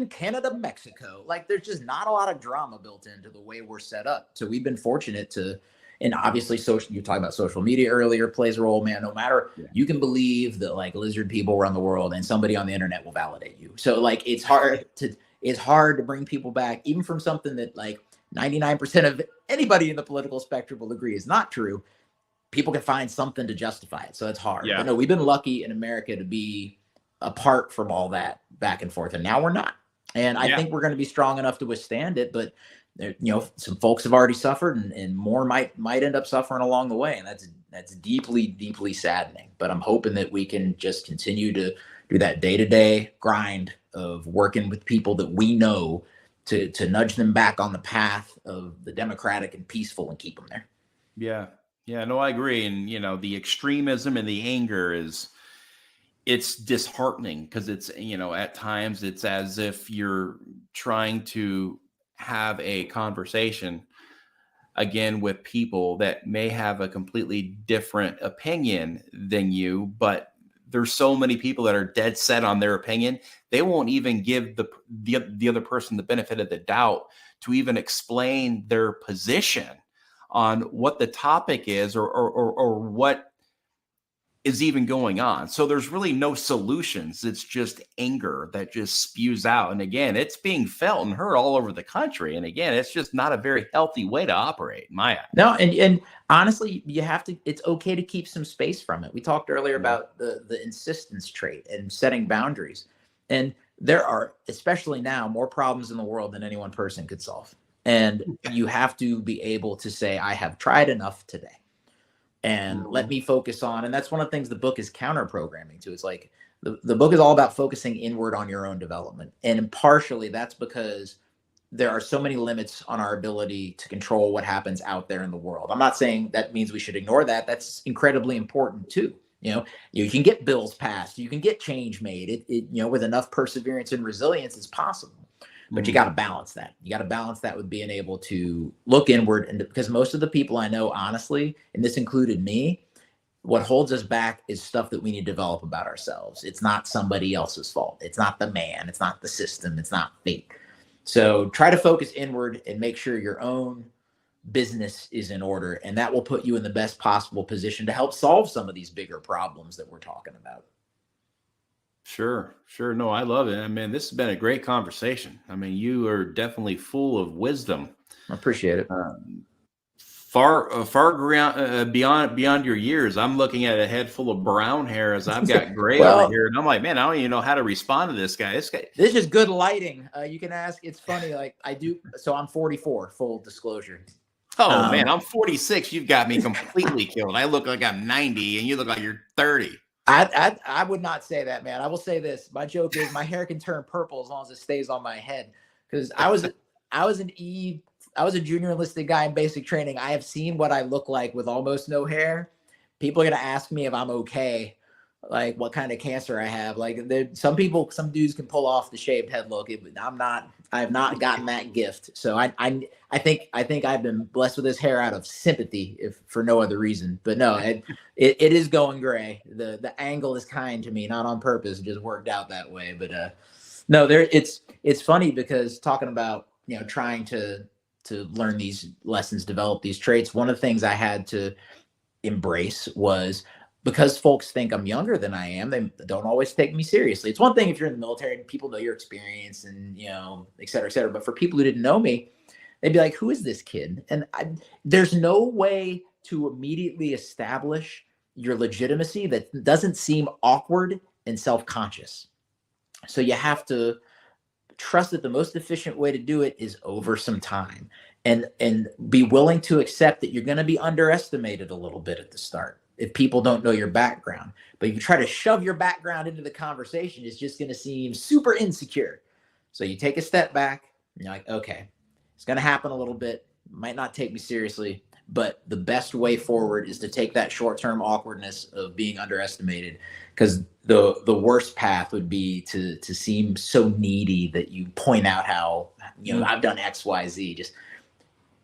S3: Canada, Mexico. Like, there's just not a lot of drama built into the way we're set up. So we've been fortunate to. And obviously, you're talking about social media earlier plays a role, man. No matter, you can believe that like lizard people run the world, and somebody on the internet will validate you. So like, it's hard to bring people back, even from something that like 99% of anybody in the political spectrum will agree is not true. People can find something to justify it, so it's hard.
S2: Yeah.
S3: But no, we've been lucky in America to be apart from all that back and forth, and now we're not. And I think we're going to be strong enough to withstand it, but. You know, some folks have already suffered, and more might end up suffering along the way, and that's deeply, deeply saddening. But I'm hoping that we can just continue to do that day-to-day grind of working with people that we know to nudge them back on the path of the democratic and peaceful and keep them there.
S2: Yeah, no, I agree. And you know, the extremism and the anger it's disheartening, because it's, you know, at times it's as if you're trying to have a conversation again with people that may have a completely different opinion than you, but there's so many people that are dead set on their opinion. They won't even give the other person the benefit of the doubt to even explain their position on what the topic is or what is even going on. So there's really no solutions. It's just anger that just spews out. And again, it's being felt and heard all over the country. And again, it's just not a very healthy way to operate, in my opinion.
S3: No, and honestly, it's okay to keep some space from it. We talked earlier about the insistence trait and setting boundaries. And there are, especially now, more problems in the world than any one person could solve. And you have to be able to say, I have tried enough today. And let me focus on, and that's one of the things the book is counter programming to. It's like the book is all about focusing inward on your own development. And partially that's because there are so many limits on our ability to control what happens out there in the world. I'm not saying that means we should ignore that. That's incredibly important too. You can get bills passed, you can get change made. With enough perseverance and resilience, it's possible. But you got to balance that. You got to balance that with being able to look inward. And because most of the people I know, honestly, and this included me, what holds us back is stuff that we need to develop about ourselves. It's not somebody else's fault. It's not the man. It's not the system. It's not fate. So try to focus inward and make sure your own business is in order. And that will put you in the best possible position to help solve some of these bigger problems that we're talking about.
S2: Sure. No, I love it. I mean, this has been a great conversation. I mean, you are definitely full of wisdom.
S3: I appreciate it.
S2: Far beyond your years. I'm looking at a head full of brown hair as I've got gray over here, and I'm like, man, I don't even know how to respond to this guy. This
S3: is good lighting. You can ask. It's funny. Like I do. So I'm 44. Full disclosure.
S2: Oh man, I'm 46. You've got me completely killed. I look like I'm 90, and you look like you're 30.
S3: I would not say that, man. I will say this. My joke is my hair can turn purple as long as it stays on my head. Because I was a junior enlisted guy in basic training. I have seen what I look like with almost no hair. People are gonna ask me if I'm okay, like what kind of cancer I have. Like some dudes can pull off the shaved head look. I'm not. I have not gotten that gift. So I think I've been blessed with this hair out of sympathy, if for no other reason. But no, it is going gray. The angle is kind to me, not on purpose. It just worked out that way. But no, it's funny because talking about trying to learn these lessons, develop these traits. One of the things I had to embrace was, because folks think I'm younger than I am, they don't always take me seriously. It's one thing if you're in the military and people know your experience and, et cetera, et cetera. But for people who didn't know me, they'd be like, who is this kid? And there's no way to immediately establish your legitimacy that doesn't seem awkward and self-conscious. So you have to trust that the most efficient way to do it is over some time and be willing to accept that you're going to be underestimated a little bit at the start if people don't know your background. But if you try to shove your background into the conversation, it's just going to seem super insecure. So you take a step back and you're like, okay, it's going to happen a little bit. Might not take me seriously, but the best way forward is to take that short-term awkwardness of being underestimated, because the worst path would be to seem so needy that you point out how, I've done X, Y, Z. Just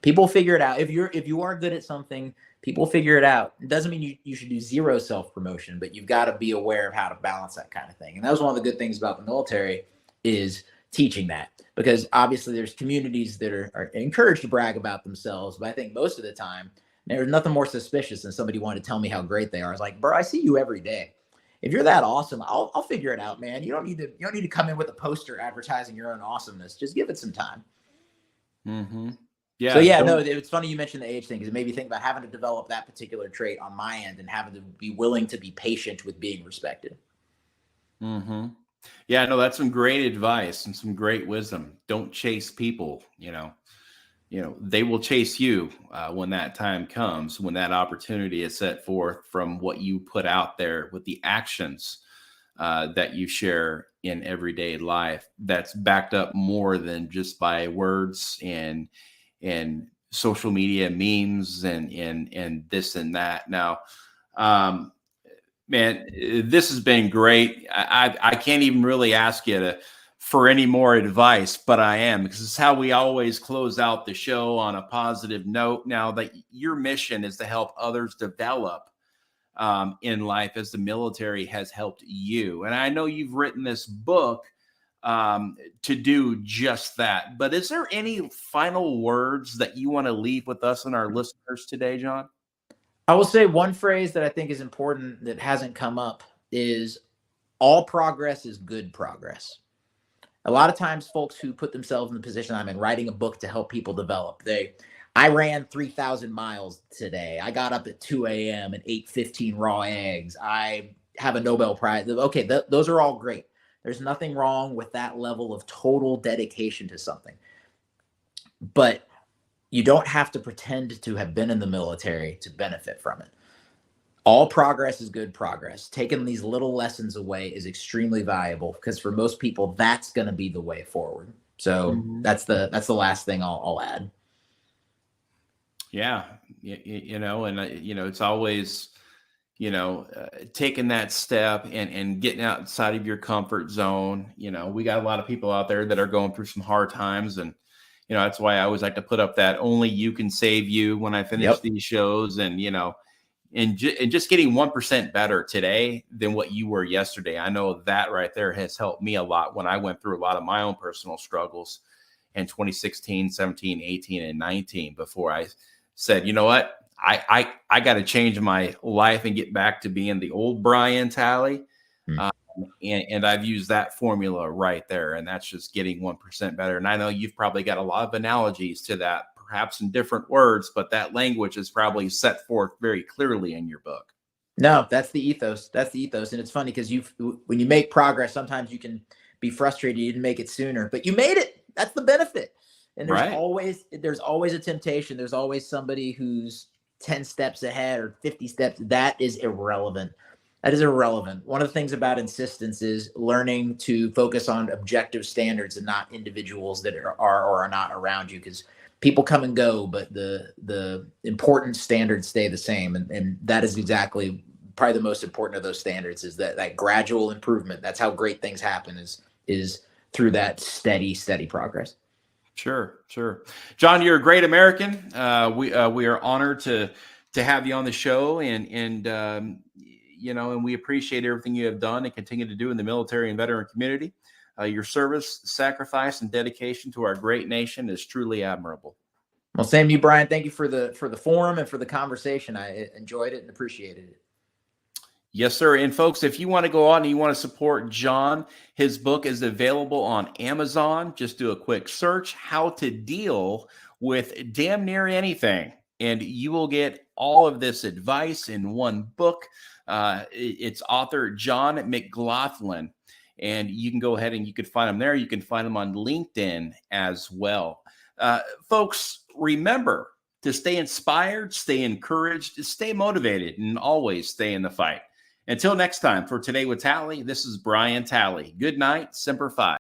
S3: people figure it out. If you are good at something, people figure it out. It doesn't mean you should do zero self-promotion, but you've got to be aware of how to balance that kind of thing. And that was one of the good things about the military, is teaching that, because obviously there's communities that are encouraged to brag about themselves. But I think most of the time, there's nothing more suspicious than somebody wanting to tell me how great they are. It's like, bro, I see you every day. If you're that awesome, I'll figure it out, man. You don't need to come in with a poster advertising your own awesomeness. Just give it some time.
S2: Mm-hmm. Yeah.
S3: So yeah, no, it's funny you mentioned the age thing, because it made me think about having to develop that particular trait on my end and having to be willing to be patient with being respected.
S2: Mm-hmm. Yeah, no, that's some great advice and some great wisdom. Don't chase people. They will chase you when that time comes, when that opportunity is set forth from what you put out there with the actions that you share in everyday life. That's backed up more than just by words and social media memes and this and that. Now, man, this has been great. I can't even really ask you for any more advice, but I am, because it's how we always close out the show on a positive note. Now that your mission is to help others develop in life as the military has helped you. And I know you've written this book to do just that. But is there any final words that you want to leave with us and our listeners today, John?
S3: I will say one phrase that I think is important that hasn't come up is all progress is good progress. A lot of times folks who put themselves in the position I'm in, writing a book to help people develop, I ran 3,000 miles today. I got up at 2 a.m. and ate 15 raw eggs. I have a Nobel Prize. Okay, those are all great. There's nothing wrong with that level of total dedication to something. But you don't have to pretend to have been in the military to benefit from it. All progress is good progress. Taking these little lessons away is extremely valuable, because for most people, that's going to be the way forward. So that's the last thing I'll add.
S2: Yeah. You know, and, you know, it's always, you know, taking that step and getting outside of your comfort zone. You know, we got a lot of people out there that are going through some hard times, and, you know, that's why I always like to put up that only you can save you when I finish these shows. And, you know, and just getting 1% better today than what you were yesterday. I know that right there has helped me a lot when I went through a lot of my own personal struggles in 2016, 17, 18, and 19, before I said, you know what, I got to change my life and get back to being the old Brian Talley. And I've used that formula right there, and that's just getting 1% better. And I know you've probably got a lot of analogies to that, perhaps in different words, but that language is probably set forth very clearly in your book.
S3: No, that's the ethos. That's the ethos. And it's funny because when you make progress, sometimes you can be frustrated you didn't make it sooner, but you made it. That's the benefit. And there's always a temptation. There's always somebody who's 10 steps ahead or 50 steps. That is irrelevant. That is irrelevant. One of the things about insistence is learning to focus on objective standards and not individuals that are or are not around you, because people come and go, but the important standards stay the same. And that is exactly probably the most important of those standards, is that gradual improvement. That's how great things happen, is through that steady progress.
S2: Sure. John, you're a great American. We are honored to have you on the show, and you know, and we appreciate everything you have done and continue to do in the military and veteran community. Your service, sacrifice, and dedication to our great nation is truly admirable.
S3: Well, same to you, Brian. Thank you for the forum and for the conversation. I enjoyed it and appreciated it.
S2: Yes, sir. And folks, if you want to go on and you want to support John, his book is available on Amazon. Just do a quick search, How to Deal with Damn Near Anything, and you will get all of this advice in one book. It's author John McGlothlin, and you can go ahead and you can find him there. You can find him on LinkedIn as well. Folks, remember to stay inspired, stay encouraged, stay motivated, and always stay in the fight. Until next time, for Today with Talley, this is Brian Talley. Good night, Semper Fi.